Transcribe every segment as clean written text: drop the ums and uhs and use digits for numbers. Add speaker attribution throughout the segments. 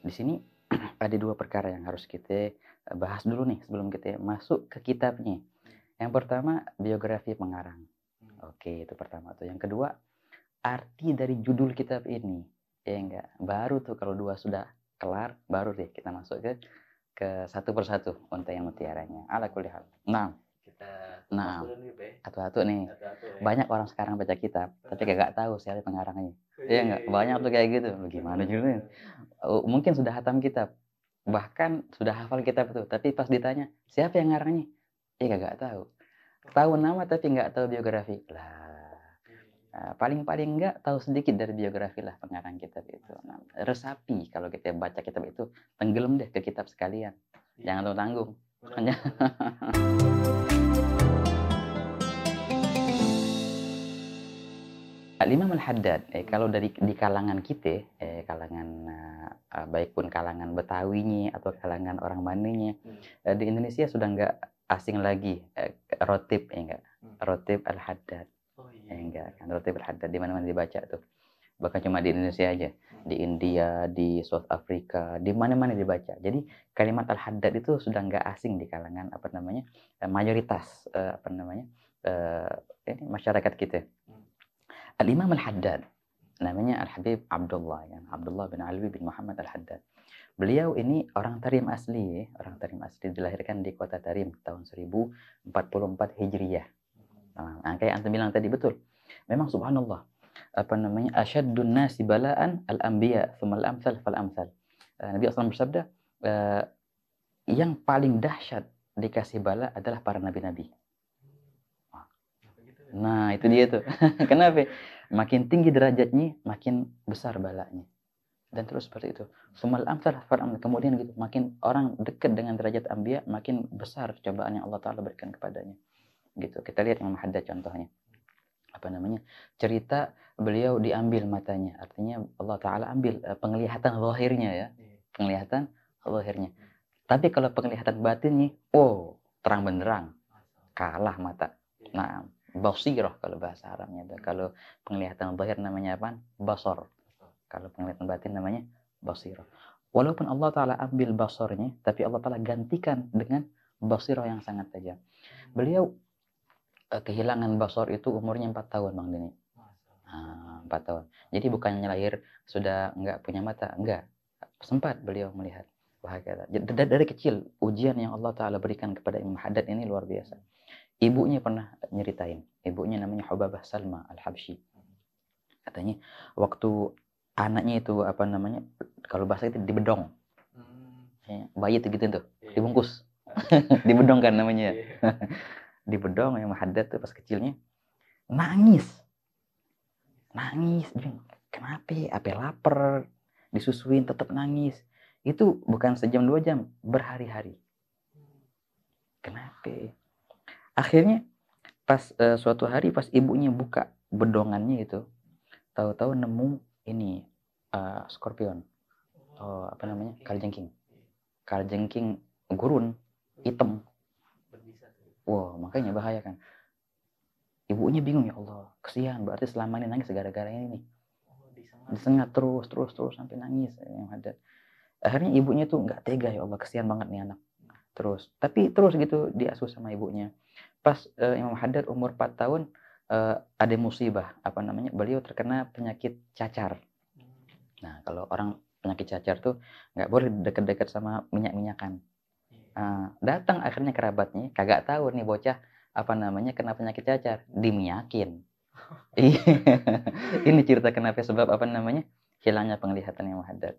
Speaker 1: Di sini ada 2 perkara yang harus kita bahas dulu nih sebelum kita masuk ke kitabnya. Yang pertama, biografi pengarang. Oke, itu pertama tuh. Yang kedua, arti dari judul kitab ini. Ya enggak? Baru tuh kalau 2 sudah kelar, baru deh kita masuk ke satu persatu unta yang mutiaranya. Ala kulli hal. Nah,
Speaker 2: Kita
Speaker 1: nah,
Speaker 2: dulu nih, Be.
Speaker 1: satu-satu nih.
Speaker 2: Satu-satu ya.
Speaker 1: Banyak orang sekarang baca kitab, tapi kagak tahu siapa pengarangnya. Iya enggak?
Speaker 2: Iya.
Speaker 1: Banyak tuh kayak gitu. Gimana judulnya? Mungkin sudah hatam kitab, bahkan sudah hafal kitab itu, tapi pas ditanya, "Siapa yang ngarangnya?" Kagak tahu. Tahu nama tapi nggak tahu biografi. Lah, paling-paling nggak tahu sedikit dari biografi lah pengarang kitab itu. Nah, resapi kalau kita baca kitab itu, tenggelam deh ke kitab sekalian. Jangan tanggung-tanggung. Makanya Al-Imam Al-Haddad, kalau di kalangan kita, kalangan baik pun kalangan Betawinya atau kalangan orang Mandinya, di Indonesia sudah nggak asing lagi, Rotib, ya enggak? Rotib Al-Haddad,
Speaker 2: Oh
Speaker 1: ya
Speaker 2: iya.
Speaker 1: enggak? Kan Rotib Al-Haddad di mana-mana dibaca tuh. Bahkan cuma di Indonesia aja, di India, di South Africa, di mana-mana dibaca. Jadi kalimat Al-Haddad itu sudah nggak asing di kalangan apa namanya mayoritas apa namanya ini masyarakat kita. Al-Imam Al-Haddad, namanya Al-Habib Abdullah, ya. Abdullah bin Alwi bin Muhammad Al-Haddad. Beliau ini orang Tarim asli, ya. Orang Tarim asli, dilahirkan di kota Tarim tahun 1044 Hijriyah. Nah, kayak antum bilang tadi betul. Memang subhanallah, apa namanya? Asyaddun nasi bala'an al-anbiya, tsummal amsal fal amsal. Nabi SAW bersabda, eh, yang paling dahsyat dikasih bala adalah para nabi-nabi. Nah, itu dia tuh. Kenapa? Makin tinggi derajatnya, makin besar balanya. Dan terus seperti itu. Sumal amsal kemudian gitu, makin orang dekat dengan derajat anbiya, makin besar cobaan yang Allah Ta'ala berikan kepadanya. Gitu. Kita lihat Imam Haddad contohnya. Apa namanya? Cerita beliau diambil matanya. Artinya Allah Ta'ala ambil penglihatan zahirnya ya. Penglihatan zahirnya. Tapi kalau penglihatan batinnya, oh, terang benderang. Kalah mata. Nah, basirah kalau bahasa Arabnya. Kalau penglihatan zahir namanya apa? Basar. Kalau penglihatan batin namanya basirah. Walaupun Allah Ta'ala ambil basarnya, tapi Allah Ta'ala gantikan dengan basirah yang sangat tajam. Beliau kehilangan basar itu umurnya 4 tahun, Bang Dini. 4 tahun. Jadi bukannya lahir sudah nggak punya mata, enggak. Sempat beliau melihat. Dari kecil, ujian yang Allah Ta'ala berikan kepada Imam Haddad ini luar biasa. Ibunya pernah nyeritain. Ibunya namanya Hubabah Salma Al-Habsyi. Katanya, waktu anaknya itu apa namanya, kalau bahasa itu dibedong. Ya, bayi itu gitu tuh, dibungkus. Dibedong kan namanya. Dibedong yang Haddad tuh pas kecilnya. Nangis. Nangis. Kenapa? Apa lapar? Disusuin tetap nangis. Itu bukan sejam 2 jam, berhari-hari. Kenapa? Akhirnya pas suatu hari pas ibunya buka bedongannya itu, tahu-tahu nemu ini scorpion. Oh, apa namanya? Kalajengking. Kalajengking gurun hitam. Wow, makanya bahaya kan. Ibunya bingung, ya Allah, kesian, berarti selama ini nangis gara-gara ini nih. Disengat terus sampai nangis yang ada. Akhirnya ibunya tuh nggak tega, ya Allah, kesian banget nih anak. Tapi terus gitu diasuh sama ibunya. Pas Imam Haddad umur 4 tahun ada musibah, apa namanya? Beliau terkena penyakit cacar. Nah, kalau orang penyakit cacar tuh nggak boleh deket-deket sama minyak-minyakan. Datang akhirnya kerabatnya, kagak tahu nih bocah apa namanya kena penyakit cacar, diminyakin. Ini cerita kenapa sebab apa namanya hilangnya penglihatan yang Haddad.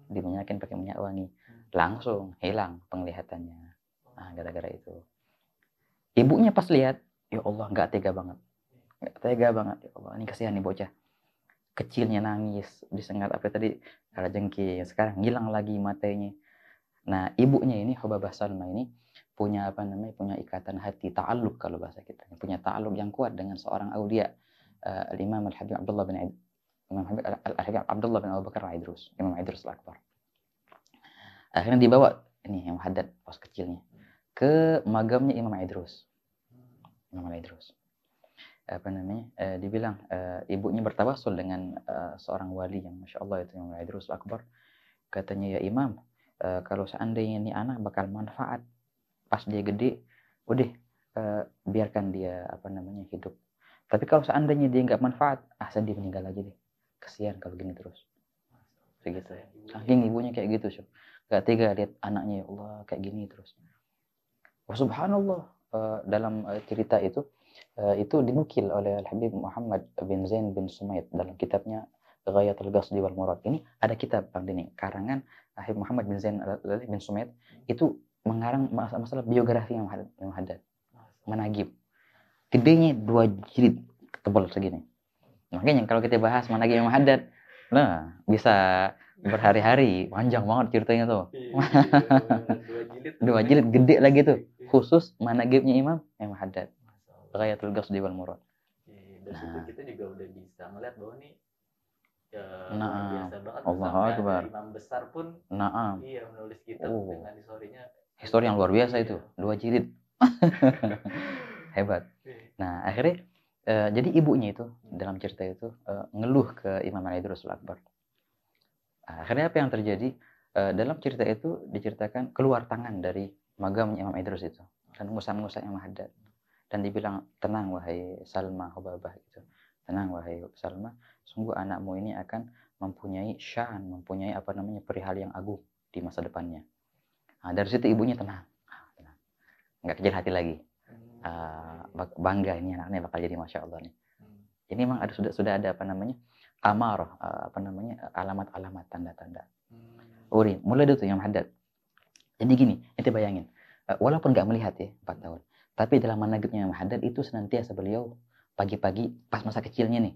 Speaker 1: Diminyakin pakai minyak wangi, langsung hilang penglihatannya. Nah, gara-gara itu. Ibunya pas lihat, ya Allah, nggak tega banget. Nggak tega banget, ya Allah, ini kasihan nih bocah. Kecilnya nangis, disengat apa tadi, kalajengking, sekarang hilang lagi matanya. Nah, ibunya ini, Hubabah Salma ini, punya apa namanya, punya ikatan hati, ta'alluq kalau bahasa kita. Punya ta'alluq yang kuat dengan seorang aulia, Imam Al-Habib Abdullah bin Abu Bakar Al-Idrus, Imam Idrus Al-Akbar. Akhirnya dibawa ini yang Haddad pas kecilnya ke magamnya Imam Idrus. Imam Idrus. Apa namanya? Dibilang ibunya bertawasul dengan seorang wali yang Masya Allah itu Imam Idrus Al-Akbar. Katanya, ya Imam, kalau seandainya ini anak bakal manfaat pas dia gede, udah biarkan dia hidup. Tapi kalau seandainya dia nggak manfaat, sedih meninggal aja deh. Kesian kalau gini terus. Begitu. Saking ibunya kayak gitu, nggak tega lihat anaknya, ya Allah kayak gini terus. Subhanallah, dalam cerita itu dinukil oleh Al-Habib Muhammad bin Zain bin Sumaid dalam kitabnya Ghayatul Qasdi wal Murad. Ini ada kitab Bang Dini, karangan Habib Muhammad bin Zain bin Sumaid, itu mengarang masalah biografi Imam Haddad. Managib. Gedenya 2 jilid, tebal segini. Makanya kalau kita bahas Managib Imam Haddad, nah bisa berhari-hari, panjang banget ceritanya tuh. 2 jilid gede lagi tuh, khusus Managibnya Imam Haddad. Ghayatul Qasdi wal Murad.
Speaker 2: Dari situ kita juga udah bisa ngeliat bahwa nih
Speaker 1: luar
Speaker 2: biasa banget.
Speaker 1: Allah
Speaker 2: Sampai
Speaker 1: Akbar.
Speaker 2: ada imam besar pun iya menulis kitab dengan historinya.
Speaker 1: Histori yang luar biasa itu, 2 jilid. Hebat. Nah, akhirnya jadi ibunya itu dalam cerita itu ngeluh ke Imam Al-Idrusul Akbar. Akhirnya apa yang terjadi? Dalam cerita itu diceritakan keluar tangan dari magam Imam Idrus itu dan ngusap-ngusap Imam Haddad. Dan dibilang, tenang wahai Salma Hubabah gitu. Tenang wahai Salma, sungguh anakmu ini akan mempunyai sya'an, mempunyai perihal yang agung di masa depannya. Nah, dari situ ibunya tenang. Nggak kecil hati lagi. Bangga ini anaknya bakal jadi Masya Allah nih. Ini memang sudah ada amarah, alamat-alamat, tanda-tanda. Mulai dari itu Imam Haddad. Jadi gini, ente bayangin, walaupun nggak melihat ya 4 tahun, tapi dalam managibnya Imam Haddad itu senantiasa beliau pagi-pagi pas masa kecilnya nih,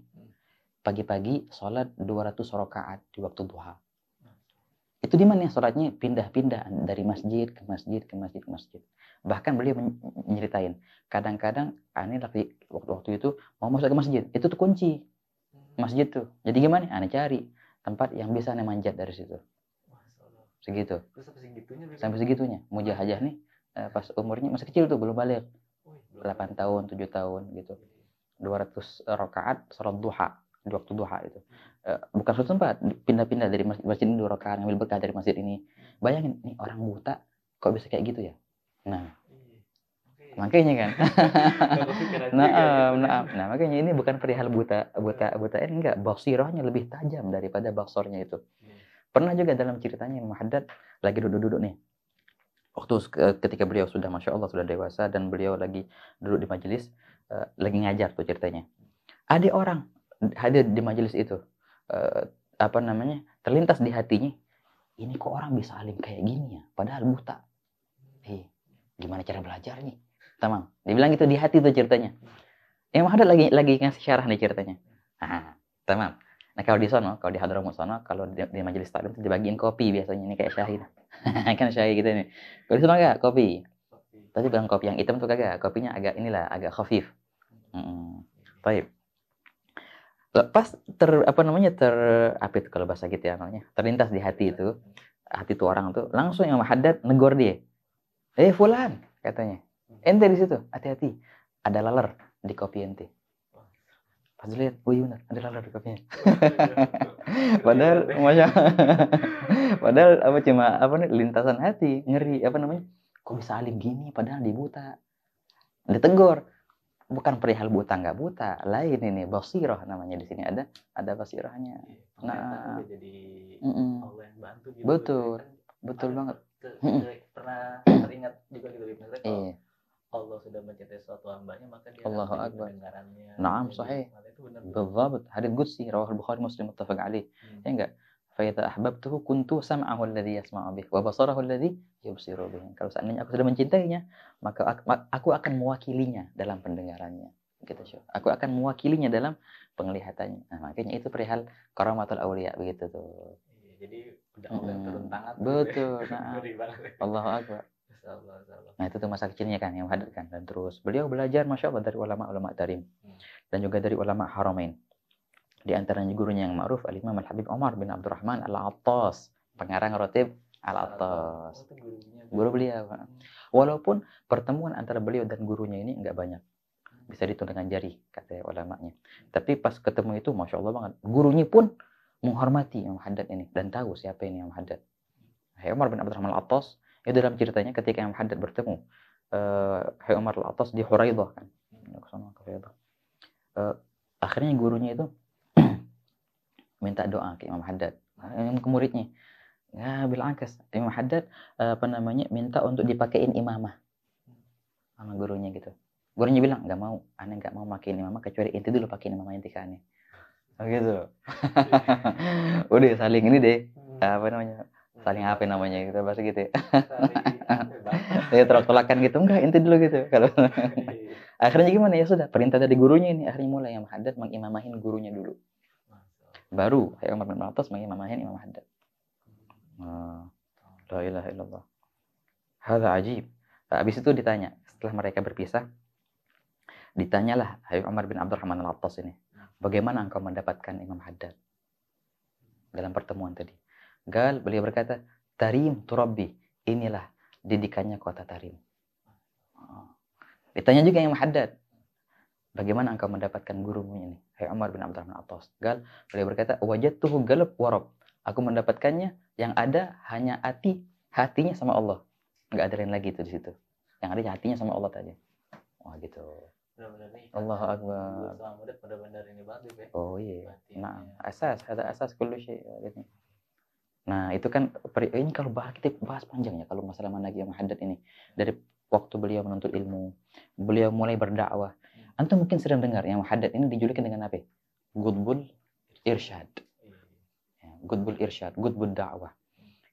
Speaker 1: pagi-pagi sholat 200 rakaat di waktu duha. Itu di mana sholatnya pindah-pindah dari masjid ke masjid ke masjid ke masjid. Bahkan beliau menyeritain, kadang-kadang aneh waktu itu mau masuk ke masjid, itu tuh kunci masjid tuh. Jadi gimana? Aneh cari tempat yang bisa aneh manjat dari situ. Segitu. Sampai segitunya. Mujahajah nih pas umurnya masih kecil tuh, belum balik. 8 tahun, 7 tahun gitu. 200 rakaat salat duha di waktu duha itu. Bukan suatu tempat, pindah-pindah dari masjid ini 2 rakaat, ngambil berkah dari masjid ini. Bayangin nih orang buta kok bisa kayak gitu ya. Nah, makanya kan. Nah, makanya ini bukan perihal buta enggak, basirahnya lebih tajam daripada basornya itu. Pernah juga dalam ceritanya Imam Haddad lagi duduk-duduk nih. Waktu ketika beliau sudah Masya Allah sudah dewasa dan beliau lagi duduk di majelis, lagi ngajar tuh ceritanya. Ada orang hadir di majelis itu, terlintas di hatinya, ini kok orang bisa alim kayak gini ya, padahal buta. Gimana cara belajarnya? Tamam, dibilang gitu di hati tuh ceritanya. Imam Haddad lagi ngasih syarah nih ceritanya. Tamam. Nah kalau di sono, kalau di Hadramaut sono, kalau di majelis taklim itu dibagiin kopi biasanya, ini kayak syahid. Kan syahid gitu nih. Kalau di sono enggak kopi. Tapi bukan kopi yang hitam tuh kagak, kopinya agak agak khafif. Baik. Pas apa itu kalau bahasa gitu ya namanya, terlintas di hati itu, hati tuh orang tuh, langsung Imam Haddad negor dia. Fulan, katanya. Ente di situ, hati-hati. Ada laler di kopi ente. Pas dilihat, iya benar, ada laler di kopinya. Padahal cuma lintasan hati, ngeri kok bisa alim gini padahal dia buta. Ditegur. Bukan perihal buta nggak buta, lain ini basirah namanya, di sini ada basirahnya.
Speaker 2: Nah, jadi Allah yang bantu gitu.
Speaker 1: Betul banget.
Speaker 2: Pernah teringat juga gitu kalau Allah sudah mencintai suatu hambanya, maka dia akan menjadi pendengarannya.
Speaker 1: Naam, sahih. Betul. Hadits qudsi rawahul Bukhari Muslim muttafaq alaih. Ya enggak? Fa idza ahbabtuhu kuntu sam'ahu alladhi yasma'u bih wa basarahu alladhi yubsiru bih. Kalau seandainya aku sudah mencintainya, maka aku akan mewakilinya dalam pendengarannya. Gitu, aku akan mewakilinya dalam penglihatannya. Nah, makanya itu perihal karamatul auliya begitu tuh.
Speaker 2: Jadi udah Allah yang turun tangan.
Speaker 1: Betul. Nah, Allahu Akbar. Nah itu tuh masa kecilnya kan yang hadir kan, dan terus beliau belajar Masya Allah dari ulama-ulama tarim dan juga dari ulama haramain. Di antaranya gurunya yang ma'ruf Al-Imam Al-Habib Umar bin Abdurrahman Al-Attas, pengarang Rotib Al-Attas, guru beliau. Walaupun pertemuan antara beliau dan gurunya ini enggak banyak, bisa dihitung dengan jari kata ulamanya, tapi pas ketemu itu Masya Allah banget. Gurunya pun menghormati Imam Haddad ini dan tahu siapa ini Imam Haddad. Umar bin Abdurrahman Al-Attas, itu dalam ceritanya ketika Imam Haddad bertemu Umar Al-Attas di Huraidah kan. Akhirnya gurunya itu minta doa ke Imam Haddad, ke muridnya. Ya, bilang Imam Haddad minta untuk dipakein imamah sama gurunya gitu. Gurunya bilang, nggak mau, aneh nggak mau pakein imamah kecuali inti dulu pakein imamah inti ke aneh. Oh gitu. Udah saling ini deh, saling apa namanya gitu, bahasa gitu ya. Ya tolak-tolakan gitu, enggak inti dulu gitu. Kalau akhirnya gimana, ya sudah, perintah dari gurunya ini, akhirnya mulai Imam Haddad mengimamahin gurunya dulu. Baru Umar bin Al-Attas mengimamahin Imam Haddad. La ilaha illallah. Hadza ajib. Habis itu ditanya, setelah mereka berpisah, ditanyalah Umar bin Abdurrahman Al-Attas ini, bagaimana engkau mendapatkan Imam Haddad dalam pertemuan tadi? Beliau berkata, Tarim Turabbi, inilah didikannya kota Tarim. Ditanya juga Imam Haddad, bagaimana engkau mendapatkan gurumu ini, Umar bin Abdurrahman Al-Attas? Beliau berkata, wajadtuhu galab warab. Aku mendapatkannya, yang ada hanya hatinya sama Allah. Nggak ada lain lagi itu di situ. Yang ada hatinya sama Allah tadi. Wah gitu.
Speaker 2: Benar-benar nih.
Speaker 1: Allahu Akbar.
Speaker 2: Benar-benar ini banget ya.
Speaker 1: Oh iya. Nah, ada asas kullu syai. Nah, itu kan ini kalau kita bahas panjang ya kalau masalah manhaj Imam Haddad ini. Dari waktu beliau menuntut ilmu, beliau mulai berdakwah. Antum mungkin sering dengar Imam Haddad ini dijuluki dengan apa? Qutbul Irsyad. Qutbul Irsyad, Qutbul dakwah.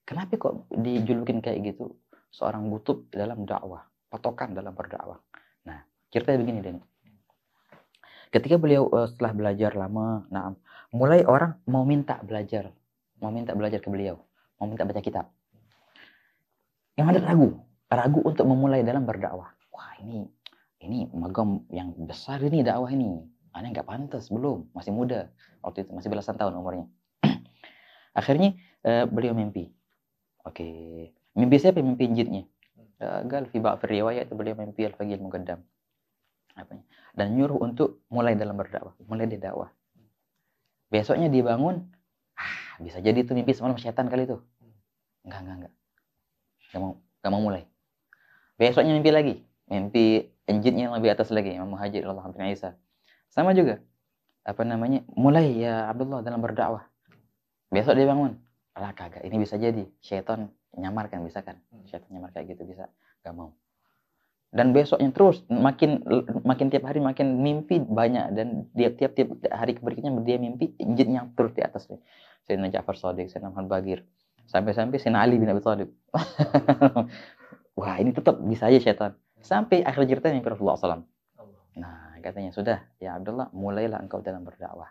Speaker 1: Kenapa kok dijulukin kayak gitu? Seorang kutub dalam dakwah, patokan dalam berdakwah. Nah, ceritanya begini Deni. Ketika beliau setelah belajar lama, mulai orang mau minta belajar ke beliau, mau minta baca kitab. Yang ada ragu untuk memulai dalam berdakwah. Wah, ini magam yang besar ini dakwah ini. Aneh nggak pantas, belum, masih muda. Waktu itu masih belasan tahun umurnya. Akhirnya beliau mimpi. Oke. Mimpi siapa? Mimpi jinnya. Fi ba'd riwayat itu beliau mimpi al-faqih muqaddam. Dan nyuruh untuk mulai dalam berdakwah, mulai di dakwah. Besoknya dia bangun, bisa jadi itu mimpi semalam setan kali itu. Enggak. Enggak mau mulai. Besoknya mimpi lagi, mimpi jinnya yang lebih atas lagi, Imam Muhajir radhiyallahu anhu Isa. Sama juga. Mulai ya Abdullah dalam berdakwah. Besok dia bangun, kagak, ini bisa jadi syaitan nyamar kan, bisa kan? Syaitan nyamar kayak gitu bisa, gak mau. Dan besoknya terus makin tiap hari makin mimpi banyak, dan dia tiap hari berikutnya dia mimpi jin yang terus di atas nih. Sayyidina Ja'far Shadiq, Sayyidina Muhammad Bagir, sampai Sayyidina Ali bin Abi Thalib. Wah, ini tetap bisa aja syaitan. Sampai akhir cerita mimpi Rasulullah SAW. Nah, katanya sudah, ya Abdullah, mulailah engkau dalam berdakwah.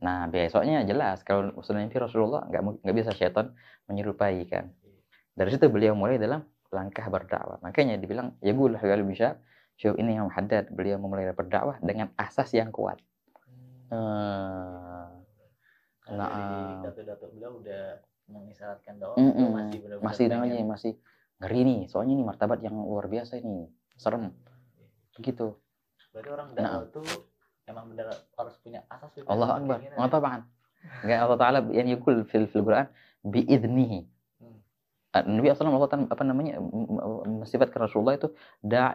Speaker 1: Nah, besoknya jelas kalau sudah mimpi Rasulullah nggak bisa syaitan menyerupai kan. Dari situ beliau mulai dalam langkah berdakwah. Makanya dibilang ya gue lah kalau bisa. Syuh ini Imam Haddad, beliau memulai berdakwah dengan asas yang kuat.
Speaker 2: Datuk beliau udah mengisyaratkan dakwah masih benar-benar
Speaker 1: masih ngeri nih. Soalnya ini martabat yang luar biasa ini, serem. Begitu.
Speaker 2: Berarti orang dakwah itu emang benar harus punya asas itu.
Speaker 1: Allah Akbar. Mengatakan enggak Allah Taala yang yaqul fil Quran biidnihi. Nabi sallallahu alaihi wasallam mensifatkan Rasulullah itu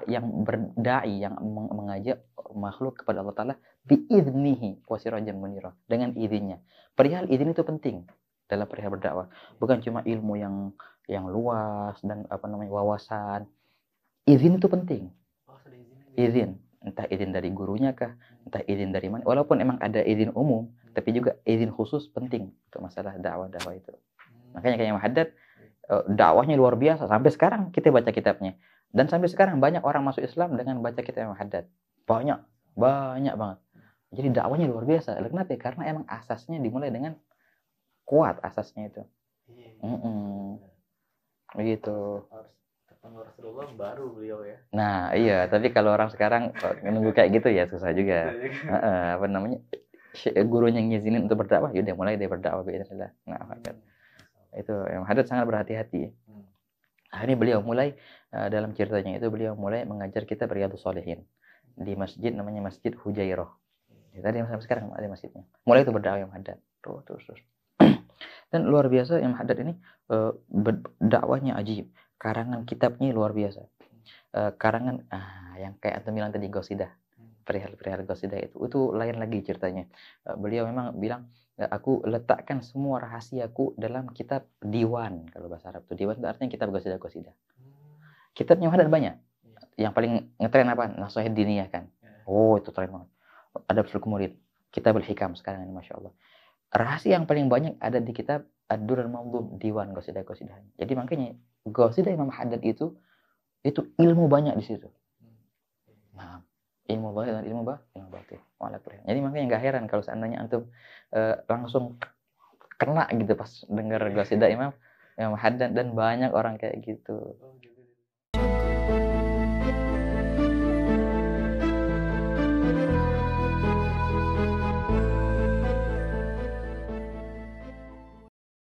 Speaker 1: yang berdai, yang mengajak makhluk kepada Allah Taala biidnihi wa sirajan munira, dengan izinnya. Perihal izin itu penting dalam perihal berdakwah. Bukan cuma ilmu yang luas dan wawasan. Izin itu penting. Izin, entah izin dari gurunya kah, entah izin dari mana. Walaupun emang ada izin umum, tapi juga izin khusus penting untuk masalah dakwah itu. Makanya kayak Imam Haddad, dakwahnya luar biasa. Sampai sekarang kita baca kitabnya. Dan sampai sekarang banyak orang masuk Islam dengan baca kitab Imam Haddad. Banyak banget. Jadi dakwahnya luar biasa. Kenapa? Karena emang asasnya dimulai dengan kuat, asasnya itu. Begitu.
Speaker 2: Rasulullah baru beliau ya.
Speaker 1: Nah iya, tapi kalau orang sekarang menunggu kayak gitu ya susah juga. Gurunya ngizinin untuk berdakwah, yaudah mulai dia berdakwah biidznillah. Nah, itu yang Haddad sangat berhati-hati. Akhirnya beliau mulai dalam ceritanya itu beliau mulai mengajar kita Riyadhus Shalihin di masjid namanya Masjid Hujairah. Tadi sampai sekarang ada masjidnya. Mulai itu berdakwah yang Haddad terus. Dan luar biasa Imam Haddad ini dakwahnya ajib, karangan kitabnya luar biasa. Karangan yang kayak antum bilang tadi qasidah, perihal qasidah itu lain lagi ceritanya. Beliau memang bilang, aku letakkan semua rahasiaku dalam kitab diwan. Kalau bahasa Arab itu diwan itu artinya kitab qasidah. Kitabnya Haddad banyak. Yang paling ngetren apa? Nasihat Diniyah kan. Oh, itu tren banget. Adab Suluk Murid, Kitab Al-Hikam sekarang ini Masya Allah. Rahasia yang paling banyak ada di kitab Ad-Durrul Mamdud, diwan qasidah-qasidahnya. Jadi makanya qasidah Imam Haddad itu ilmu banyak di situ. Nah, ilmu zahir dan ilmu batin. Jadi makanya nggak heran kalau seandainya antum langsung kena gitu pas dengar qasidah Imam Haddad, dan banyak orang kayak gitu.